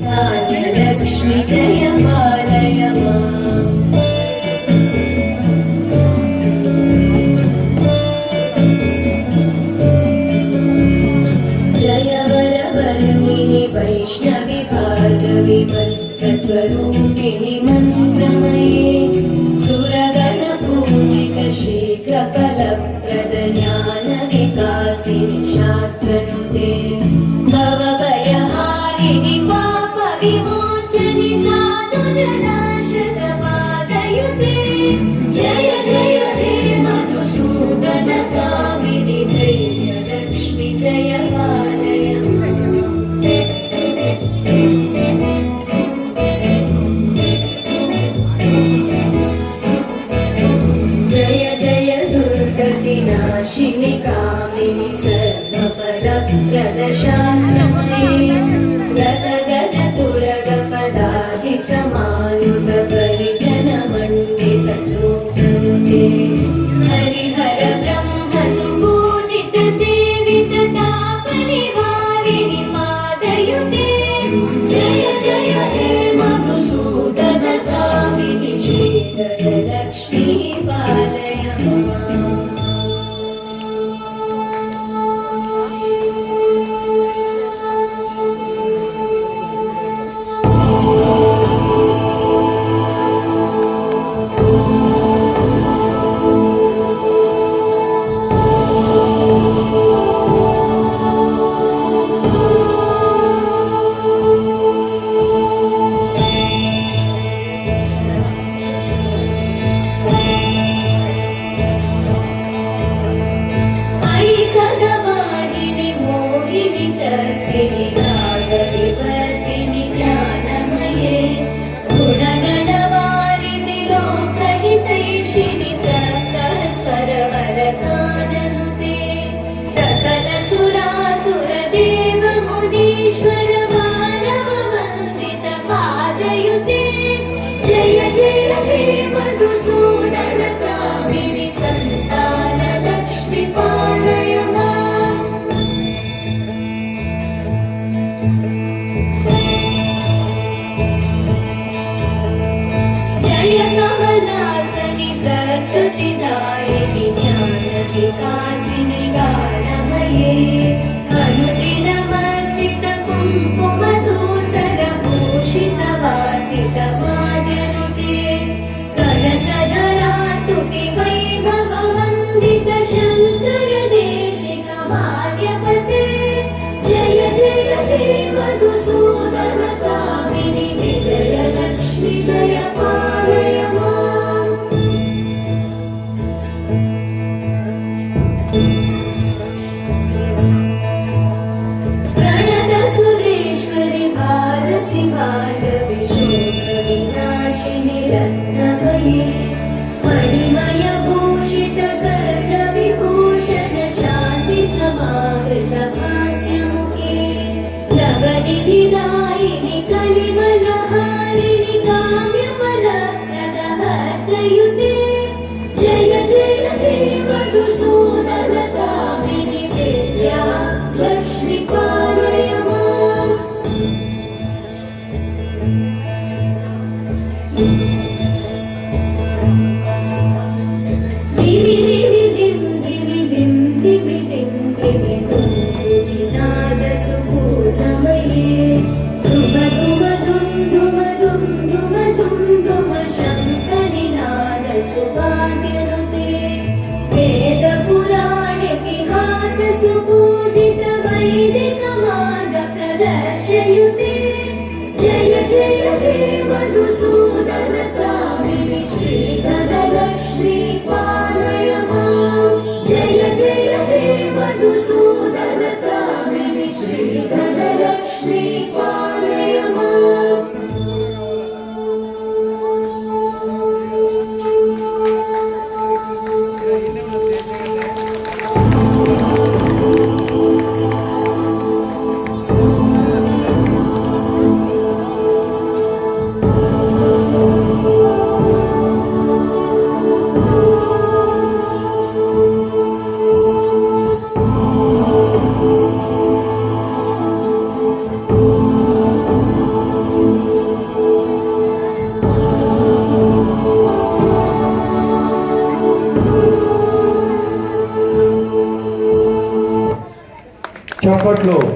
लक्ष्मी जय पालय माम्। जय वरवर्णिनि वैष्णवि भार्गवि मंत्रस्वरूपिणि मंत्रमये सुरगणपूजित शीघ्रफलप्रद ज्ञानविकासिनि शास्त्रनुते भवभयहारिणि पापविमोचनि साधुजनाश्रितपादयुते जय जय हे मधुसूदनकामिनि धैर्यलक्ष्मि जय पालय माम्। जय जय दुर्गतिनाशिनि कामिनि सर्वफलप्रद शास्त्रमये गतगजतुरगपदाधिसमायुध परिजनमण्डित लोकनुते हरिहर ब्रह्म सुपूजित सेवित तापनिवारिणि पादयुते जय जय हे मधुसूदन कामिनि श्रीधरलक्ष्मी पालय माम्। चक्रिणि रागविवर्धिनि ज्ञानमये गुणगणवारिधि लोकहितैषिणि सप्तस्वरवरगाननुते सकलसुरासुरदेव मुनीश्वर मानववन्दित पादयुते जय जय हे मधुसूदन कामिनि सन्तानलक्ष्मि पालय माम्। जय कमलासनि सद्गतिदायिनि ज्ञानविकासिनि गानमये अनुदिनमर्चित कुङ्कुमधूसरभूषित वासित वाद्यनुते कनकधरा स्तुति वैभववन्दित शङ्कर देशिक मान्यपते जय जय हे मधुसूदन कामिनि विजयलक्ष्मि जय पालय माम्। प्रणत सुरेश्वरि भारति भार्गवि शोकविनाशिनि रत्नमये मणिमय भूषित कर्णविभूषण शान्ति समावृत भास्यमुखे नवनिधिदायिनि कलिमलहारिणि काम्यफलप्रद हस्तयुते जय जय हे मधुसूदन कामिनि विद्या लक्ष्मि पालय माम्। दिवि दिवि दिं दिवि दिं दिवि दिं दिवि दुं दिविनाद सुपूर्णमये धुम धुम धुं धुम धुं धुम धुं धुम शङ्खनिनाद सुवाद्यनुते वेद पुराण इतिहास सुपूजित वैदिक मार्ग प्रदर्शयुते जय जय हे मधुसूदन कामिनि श्रीधरलक्ष्मी पालय माम्। जय जय हे मधुसूदन कामिनि श्रीधरलक्ष्मी पालय माम्। చప్పట్లు.